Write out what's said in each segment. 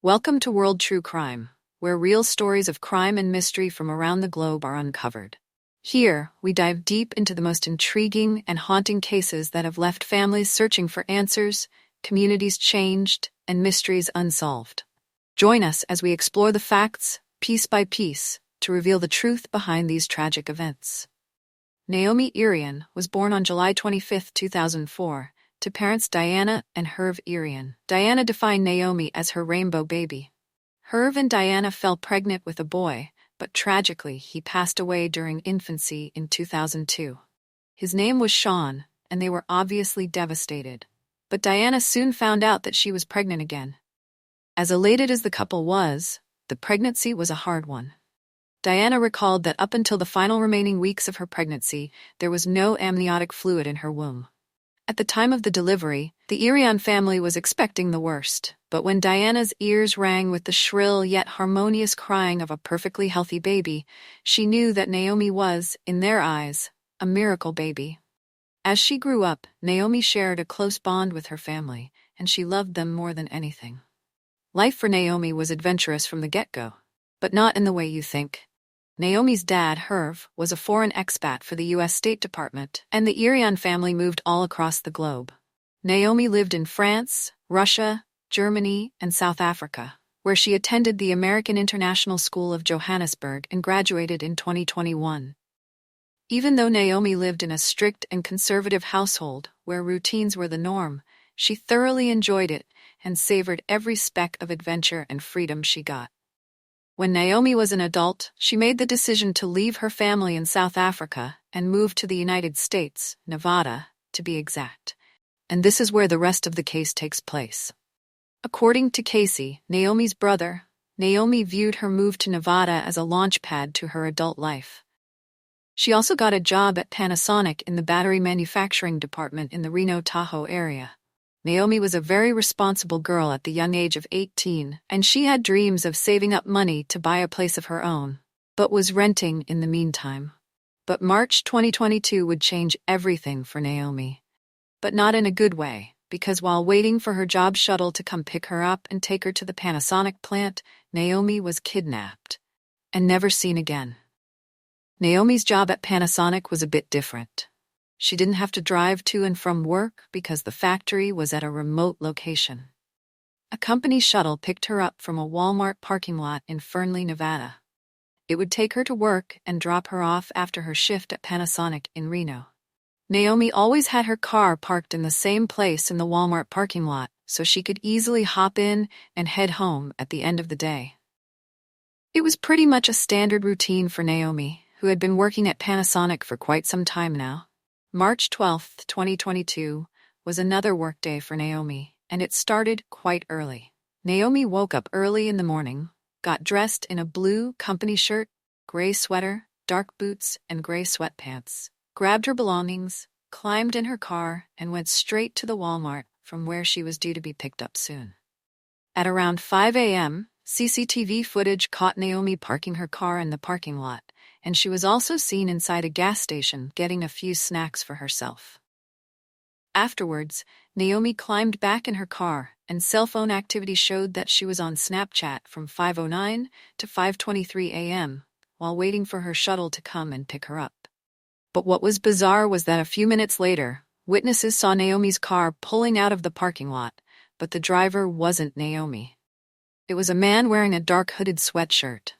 Welcome to World True Crime, where real stories of crime and mystery from around the globe are uncovered. Here, we dive deep into the most intriguing and haunting cases that have left families searching for answers, communities changed, and mysteries unsolved. Join us as we explore the facts, piece by piece, to reveal the truth behind these tragic events. Naomi Irion was born on July 25, 2004, to parents Diana and Herve Irion. Diana defined Naomi as her rainbow baby. Herve and Diana fell pregnant with a boy, but tragically he passed away during infancy in 2002. His name was Sean, and they were obviously devastated. But Diana soon found out that she was pregnant again. As elated as the couple was, the pregnancy was a hard one. Diana recalled that up until the final remaining weeks of her pregnancy, there was no amniotic fluid in her womb. At the time of the delivery, the Irion family was expecting the worst, but when Diana's ears rang with the shrill yet harmonious crying of a perfectly healthy baby, she knew that Naomi was, in their eyes, a miracle baby. As she grew up, Naomi shared a close bond with her family, and she loved them more than anything. Life for Naomi was adventurous from the get-go, but not in the way you think. Naomi's dad, Herve, was a foreign expat for the U.S. State Department, and the Irion family moved all across the globe. Naomi lived in France, Russia, Germany, and South Africa, where she attended the American International School of Johannesburg and graduated in 2021. Even though Naomi lived in a strict and conservative household where routines were the norm, she thoroughly enjoyed it and savored every speck of adventure and freedom she got. When Naomi was an adult, she made the decision to leave her family in South Africa and move to the United States, Nevada, to be exact. And this is where the rest of the case takes place. According to Casey, Naomi's brother, Naomi viewed her move to Nevada as a launchpad to her adult life. She also got a job at Panasonic in the battery manufacturing department in the Reno Tahoe area. Naomi was a very responsible girl at the young age of 18, and she had dreams of saving up money to buy a place of her own, but was renting in the meantime. But March 2022 would change everything for Naomi. But not in a good way, because while waiting for her job shuttle to come pick her up and take her to the Panasonic plant, Naomi was kidnapped and never seen again. Naomi's job at Panasonic was a bit different. She didn't have to drive to and from work because the factory was at a remote location. A company shuttle picked her up from a Walmart parking lot in Fernley, Nevada. It would take her to work and drop her off after her shift at Panasonic in Reno. Naomi always had her car parked in the same place in the Walmart parking lot, so she could easily hop in and head home at the end of the day. It was pretty much a standard routine for Naomi, who had been working at Panasonic for quite some time now. March 12, 2022, was another workday for Naomi, and it started quite early. Naomi woke up early in the morning, got dressed in a blue company shirt, gray sweater, dark boots, and gray sweatpants, grabbed her belongings, climbed in her car, and went straight to the Walmart from where she was due to be picked up soon. At around 5 a.m., CCTV footage caught Naomi parking her car in the parking lot, and she was also seen inside a gas station getting a few snacks for herself. Afterwards, Naomi climbed back in her car, and cell phone activity showed that she was on Snapchat from 5:09 to 5:23 a.m., while waiting for her shuttle to come and pick her up. But what was bizarre was that a few minutes later, witnesses saw Naomi's car pulling out of the parking lot, but the driver wasn't Naomi. It was a man wearing a dark hooded sweatshirt.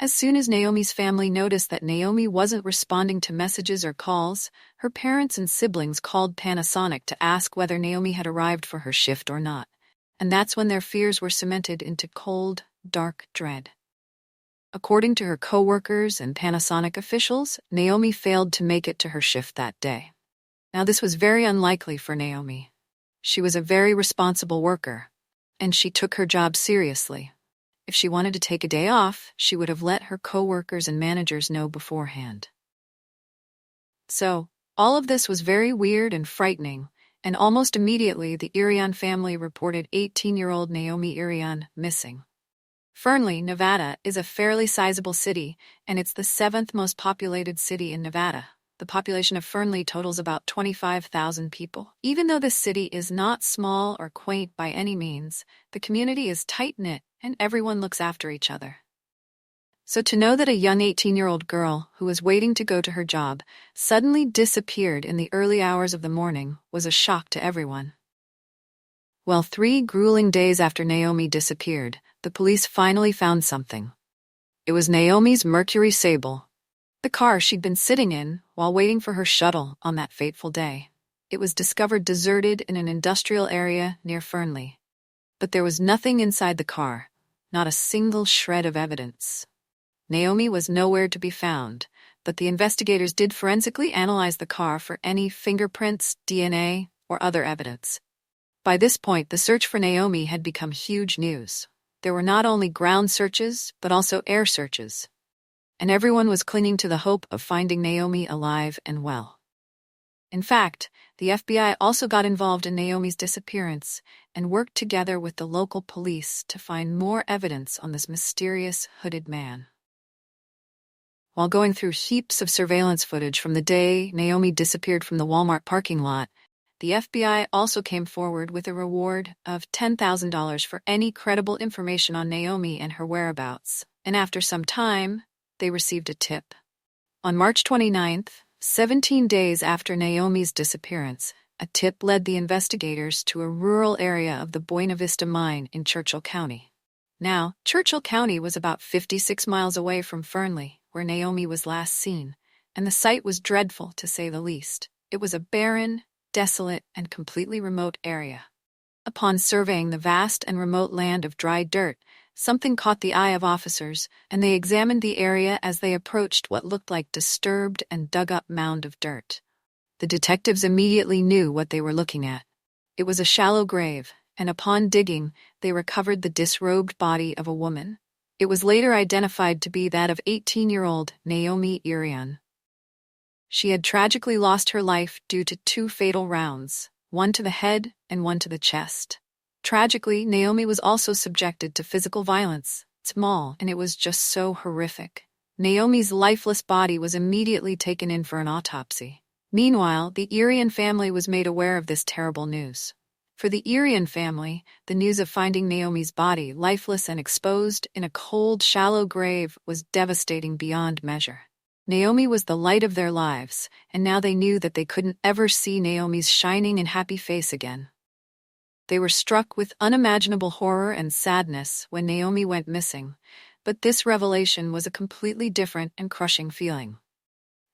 As soon as Naomi's family noticed that Naomi wasn't responding to messages or calls, her parents and siblings called Panasonic to ask whether Naomi had arrived for her shift or not, and that's when their fears were cemented into cold, dark dread. According to her co-workers and Panasonic officials, Naomi failed to make it to her shift that day. Now, this was very unlikely for Naomi. She was a very responsible worker, and she took her job seriously. If she wanted to take a day off, she would have let her co-workers and managers know beforehand. So, all of this was very weird and frightening, and almost immediately the Irion family reported 18-year-old Naomi Irion missing. Fernley, Nevada, is a fairly sizable city, and it's the 7th most populated city in Nevada. The population of Fernley totals about 25,000 people. Even though this city is not small or quaint by any means, the community is tight-knit and everyone looks after each other. So to know that a young 18-year-old girl who was waiting to go to her job suddenly disappeared in the early hours of the morning was a shock to everyone. Well, 3 grueling days after Naomi disappeared, the police finally found something. It was Naomi's Mercury Sable, the car she'd been sitting in while waiting for her shuttle on that fateful day. It was discovered deserted in an industrial area near Fernley. But there was nothing inside the car, not a single shred of evidence. Naomi was nowhere to be found, but the investigators did forensically analyze the car for any fingerprints, DNA, or other evidence. By this point, the search for Naomi had become huge news. There were not only ground searches, but also air searches. And everyone was clinging to the hope of finding Naomi alive and well. In fact, the FBI also got involved in Naomi's disappearance and worked together with the local police to find more evidence on this mysterious hooded man. While going through heaps of surveillance footage from the day Naomi disappeared from the Walmart parking lot, the FBI also came forward with a reward of $10,000 for any credible information on Naomi and her whereabouts. And after some time, they received a tip. On March 29th, 17 days after Naomi's disappearance, a tip led the investigators to a rural area of the Buena Vista mine in Churchill County. Now, Churchill County was about 56 miles away from Fernley, where Naomi was last seen, and the site was dreadful to say the least. It was a barren, desolate, and completely remote area. Upon surveying the vast and remote land of dry dirt, something caught the eye of officers, and they examined the area as they approached what looked like disturbed and dug-up mound of dirt. The detectives immediately knew what they were looking at. It was a shallow grave, and upon digging, they recovered the disrobed body of a woman. It was later identified to be that of 18-year-old Naomi Irion. She had tragically lost her life due to 2 fatal rounds, one to the head and one to the chest. Tragically, Naomi was also subjected to physical violence. Small, and it was just so horrific. Naomi's lifeless body was immediately taken in for an autopsy. Meanwhile, the Irion family was made aware of this terrible news. For the Irion family, the news of finding Naomi's body lifeless and exposed in a cold, shallow grave was devastating beyond measure. Naomi was the light of their lives, and now they knew that they couldn't ever see Naomi's shining and happy face again. They were struck with unimaginable horror and sadness when Naomi went missing, but this revelation was a completely different and crushing feeling.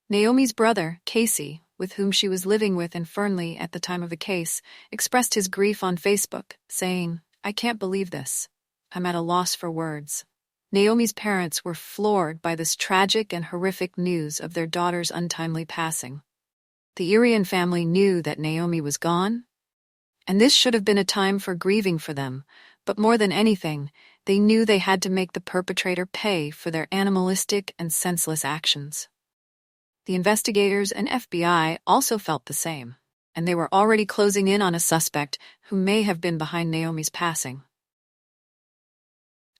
Naomi's brother, Casey, with whom she was living with in Fernley at the time of the case, expressed his grief on Facebook, saying, "I can't believe this. I'm at a loss for words." Naomi's parents were floored by this tragic and horrific news of their daughter's untimely passing. The Irion family knew that Naomi was gone, and this should have been a time for grieving for them, but more than anything, they knew they had to make the perpetrator pay for their animalistic and senseless actions. The investigators and FBI also felt the same, and they were already closing in on a suspect who may have been behind Naomi's passing.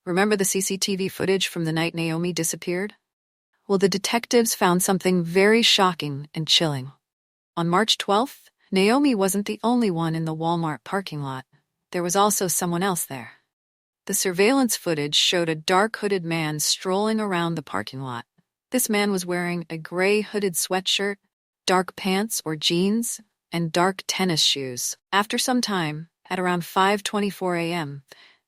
Remember the CCTV footage from the night Naomi disappeared? Well, the detectives found something very shocking and chilling. On March 12th, Naomi wasn't the only one in the Walmart parking lot. There was also someone else there. The surveillance footage showed a dark hooded man strolling around the parking lot. This man was wearing a gray hooded sweatshirt, dark pants or jeans, and dark tennis shoes. After some time, at around 5:24 a.m.,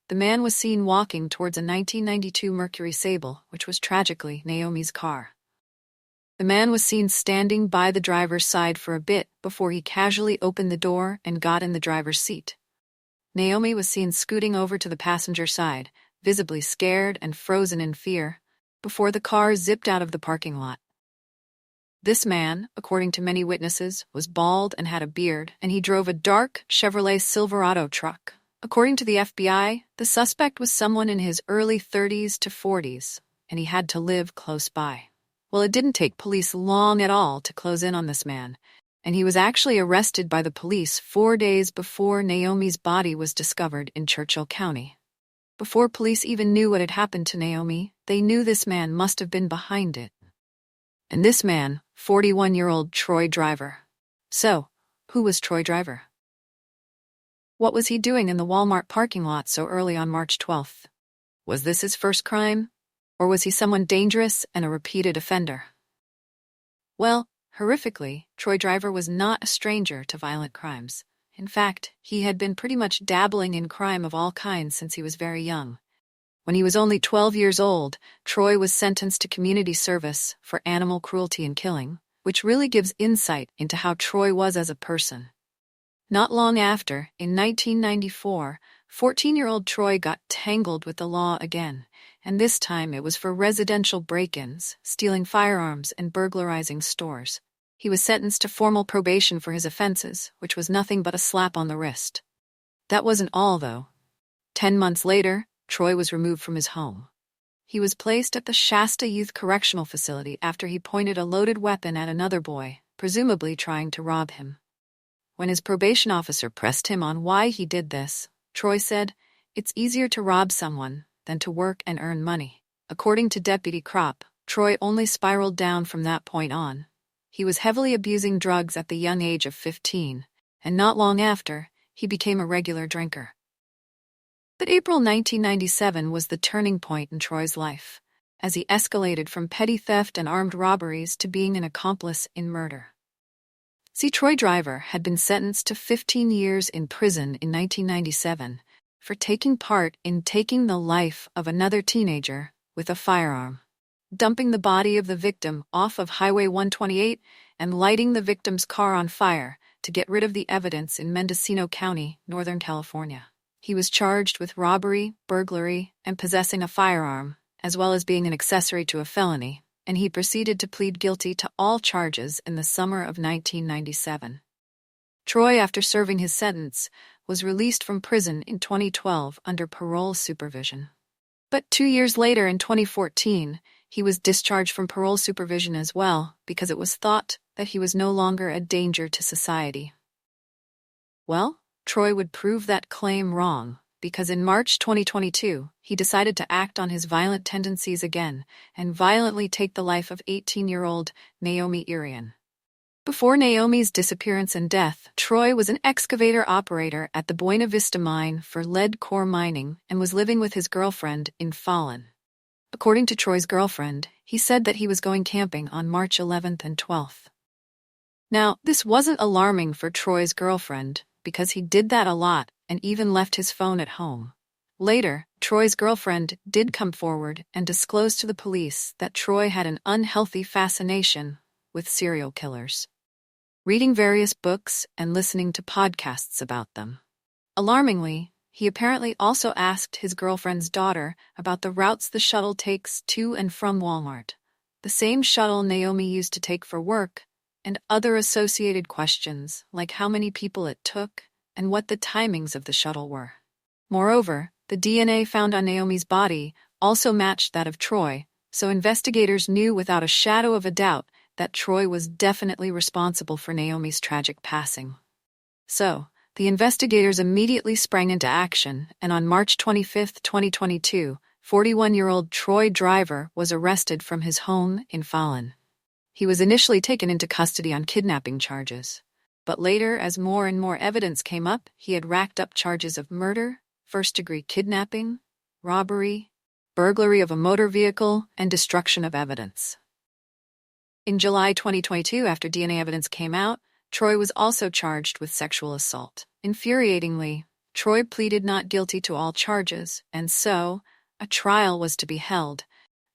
the man was seen walking towards a 1992 Mercury Sable, which was tragically Naomi's car. The man was seen standing by the driver's side for a bit before he casually opened the door and got in the driver's seat. Naomi was seen scooting over to the passenger side, visibly scared and frozen in fear, before the car zipped out of the parking lot. This man, according to many witnesses, was bald and had a beard, and he drove a dark Chevrolet Silverado truck. According to the FBI, the suspect was someone in his early 30s to 40s, and he had to live close by. Well, it didn't take police long at all to close in on this man, and he was actually arrested by the police 4 days before Naomi's body was discovered in Churchill County. Before police even knew what had happened to Naomi, they knew this man must have been behind it. And this man, 41-year-old Troy Driver. So, who was Troy Driver? What was he doing in the Walmart parking lot so early on March 12th? Was this his first crime? Or was he someone dangerous and a repeated offender? Well, horrifically, Troy Driver was not a stranger to violent crimes. In fact, he had been pretty much dabbling in crime of all kinds since he was very young. When he was only 12 years old, Troy was sentenced to community service for animal cruelty and killing, which really gives insight into how Troy was as a person. Not long after, in 1994, 14-year-old Troy got tangled with the law again, and this time it was for residential break-ins, stealing firearms, and burglarizing stores. He was sentenced to formal probation for his offenses, which was nothing but a slap on the wrist. That wasn't all, though. 10 months later, Troy was removed from his home. He was placed at the Shasta Youth Correctional Facility after he pointed a loaded weapon at another boy, presumably trying to rob him. When his probation officer pressed him on why he did this, Troy said, "It's easier to rob someone than to work and earn money." According to Deputy Kropp, Troy only spiraled down from that point on. He was heavily abusing drugs at the young age of 15, and not long after, he became a regular drinker. But April 1997 was the turning point in Troy's life, as he escalated from petty theft and armed robberies to being an accomplice in murder. See, Troy Driver had been sentenced to 15 years in prison in 1997 for taking part in taking the life of another teenager with a firearm, dumping the body of the victim off of Highway 128 and lighting the victim's car on fire to get rid of the evidence in Mendocino County, Northern California. He was charged with robbery, burglary, and possessing a firearm, as well as being an accessory to a felony, and he proceeded to plead guilty to all charges in the summer of 1997. Troy, after serving his sentence, was released from prison in 2012 under parole supervision. But 2 years later, in 2014, he was discharged from parole supervision as well because it was thought that he was no longer a danger to society. Well, Troy would prove that claim wrong, because in March 2022, he decided to act on his violent tendencies again and violently take the life of 18-year-old Naomi Irion. Before Naomi's disappearance and death, Troy was an excavator operator at the Buena Vista mine for lead core mining and was living with his girlfriend in Fallon. According to Troy's girlfriend, he said that he was going camping on March 11th and 12th. Now, this wasn't alarming for Troy's girlfriend, because he did that a lot and even left his phone at home. Later, Troy's girlfriend did come forward and disclose to the police that Troy had an unhealthy fascination with serial killers, reading various books and listening to podcasts about them. Alarmingly, he apparently also asked his girlfriend's daughter about the routes the shuttle takes to and from Walmart, the same shuttle Naomi used to take for work, and other associated questions like how many people it took and what the timings of the shuttle were. Moreover, the DNA found on Naomi's body also matched that of Troy, so investigators knew without a shadow of a doubt that Troy was definitely responsible for Naomi's tragic passing. So, the investigators immediately sprang into action, and on March 25, 2022, 41-year-old Troy Driver was arrested from his home in Fallon. He was initially taken into custody on kidnapping charges, but later, as more and more evidence came up, he had racked up charges of murder, first-degree kidnapping, robbery, burglary of a motor vehicle, and destruction of evidence. In July 2022, after DNA evidence came out, Troy was also charged with sexual assault. Infuriatingly, Troy pleaded not guilty to all charges, and so, a trial was to be held,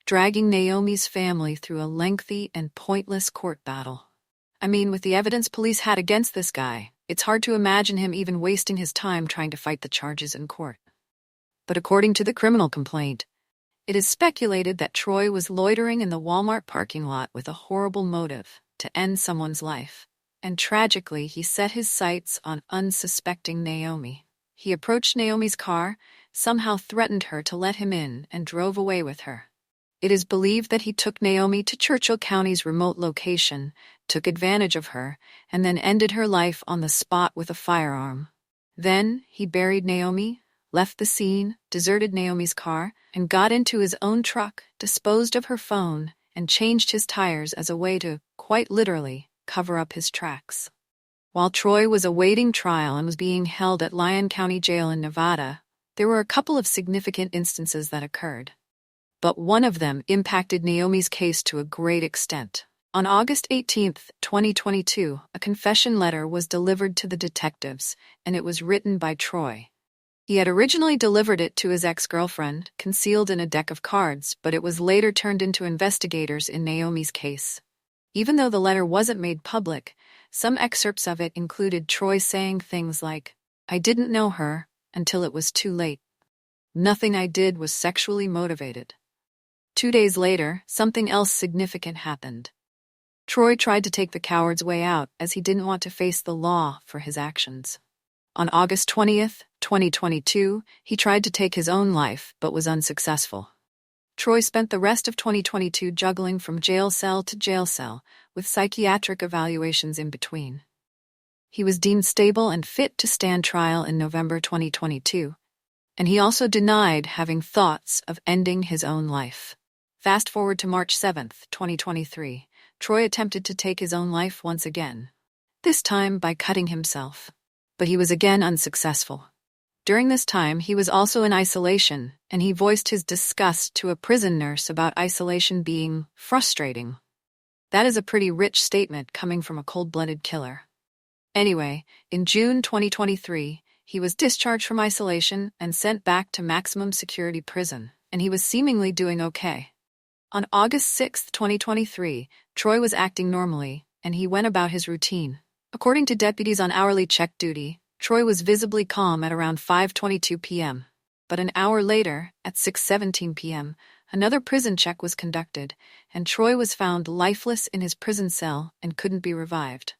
dragging Naomi's family through a lengthy and pointless court battle. I mean, with the evidence police had against this guy, it's hard to imagine him even wasting his time trying to fight the charges in court. But according to the criminal complaint, it is speculated that Troy was loitering in the Walmart parking lot with a horrible motive to end someone's life, and tragically he set his sights on unsuspecting Naomi. He approached Naomi's car, somehow threatened her to let him in, and drove away with her. It is believed that he took Naomi to Churchill County's remote location, took advantage of her, and then ended her life on the spot with a firearm. Then, he buried Naomi, left the scene, deserted Naomi's car, and got into his own truck, disposed of her phone, and changed his tires as a way to, quite literally, cover up his tracks. While Troy was awaiting trial and was being held at Lyon County Jail in Nevada, there were a couple of significant instances that occurred. But one of them impacted Naomi's case to a great extent. On August 18, 2022, a confession letter was delivered to the detectives, and it was written by Troy. He had originally delivered it to his ex-girlfriend, concealed in a deck of cards, but it was later turned into investigators in Naomi's case. Even though the letter wasn't made public, some excerpts of it included Troy saying things like, "I didn't know her until it was too late. Nothing I did was sexually motivated." 2 days later, something else significant happened. Troy tried to take the coward's way out as he didn't want to face the law for his actions. On August 20th, 2022, he tried to take his own life but was unsuccessful. Troy spent the rest of 2022 juggling from jail cell to jail cell, with psychiatric evaluations in between. He was deemed stable and fit to stand trial in November 2022, and he also denied having thoughts of ending his own life. Fast forward to March 7th, 2023, Troy attempted to take his own life once again, this time by cutting himself. But he was again unsuccessful. During this time, he was also in isolation, and he voiced his disgust to a prison nurse about isolation being frustrating. That is a pretty rich statement coming from a cold-blooded killer. Anyway, in June 2023, he was discharged from isolation and sent back to maximum security prison, and he was seemingly doing okay. On August 6, 2023, Troy was acting normally, and he went about his routine. According to deputies on hourly check duty, Troy was visibly calm at around 5:22 p.m. But an hour later, at 6:17 p.m., another prison check was conducted, and Troy was found lifeless in his prison cell and couldn't be revived.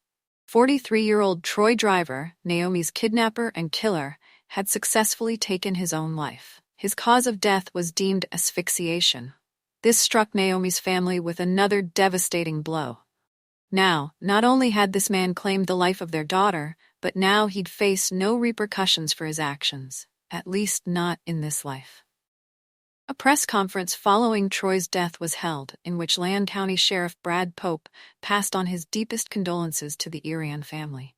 43-year-old Troy Driver, Naomi's kidnapper and killer, had successfully taken his own life. His cause of death was deemed asphyxiation. This struck Naomi's family with another devastating blow. Now, not only had this man claimed the life of their daughter, but now he'd face no repercussions for his actions, at least not in this life. A press conference following Troy's death was held, in which Lyon County Sheriff Brad Pope passed on his deepest condolences to the Irion family.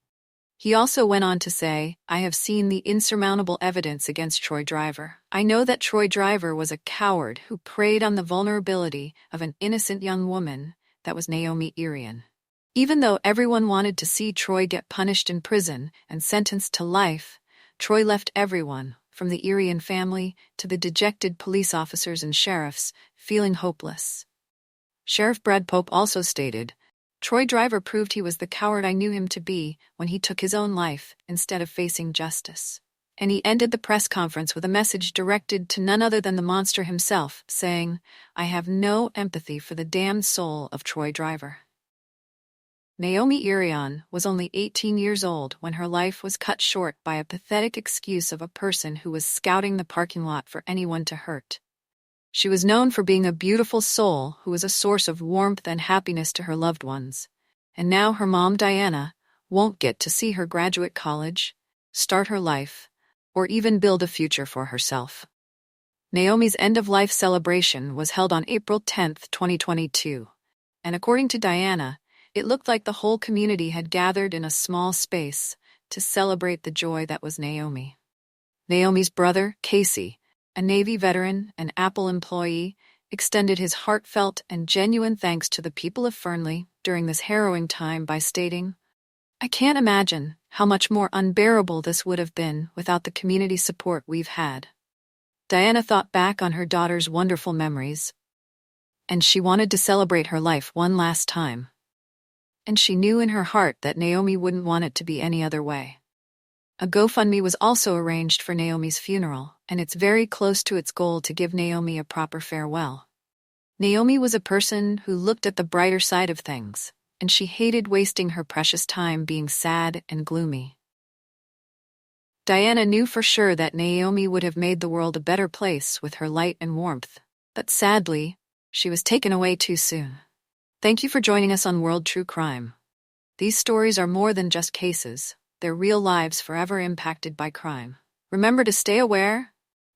He also went on to say, "I have seen the insurmountable evidence against Troy Driver. I know that Troy Driver was a coward who preyed on the vulnerability of an innocent young woman that was Naomi Irion. Even though everyone wanted to see Troy get punished in prison and sentenced to life, Troy left everyone, from the Irion family to the dejected police officers and sheriffs, feeling hopeless." Sheriff Brad Pope also stated, "Troy Driver proved he was the coward I knew him to be when he took his own life instead of facing justice." And he ended the press conference with a message directed to none other than the monster himself, saying, "I have no empathy for the damned soul of Troy Driver." Naomi Irion was only 18 years old when her life was cut short by a pathetic excuse of a person who was scouting the parking lot for anyone to hurt. She was known for being a beautiful soul who was a source of warmth and happiness to her loved ones. And now her mom, Diana, won't get to see her graduate college, start her life, or even build a future for herself. Naomi's end-of-life celebration was held on April 10, 2022. And according to Diana, it looked like the whole community had gathered in a small space to celebrate the joy that was Naomi. Naomi's brother, Casey, a Navy veteran and Apple employee, extended his heartfelt and genuine thanks to the people of Fernley during this harrowing time by stating, "I can't imagine how much more unbearable this would have been without the community support we've had." Diana thought back on her daughter's wonderful memories, and she wanted to celebrate her life one last time. And she knew in her heart that Naomi wouldn't want it to be any other way. A GoFundMe was also arranged for Naomi's funeral, and it's very close to its goal to give Naomi a proper farewell. Naomi was a person who looked at the brighter side of things, and she hated wasting her precious time being sad and gloomy. Diana knew for sure that Naomi would have made the world a better place with her light and warmth, but sadly, she was taken away too soon. Thank you for joining us on World True Crime. These stories are more than just cases. They're real lives forever impacted by crime. Remember to stay aware,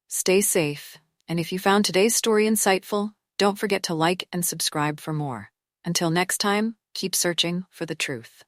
stay safe, and if you found today's story insightful, Don't forget to like and subscribe for more. Until next time, keep searching for the truth.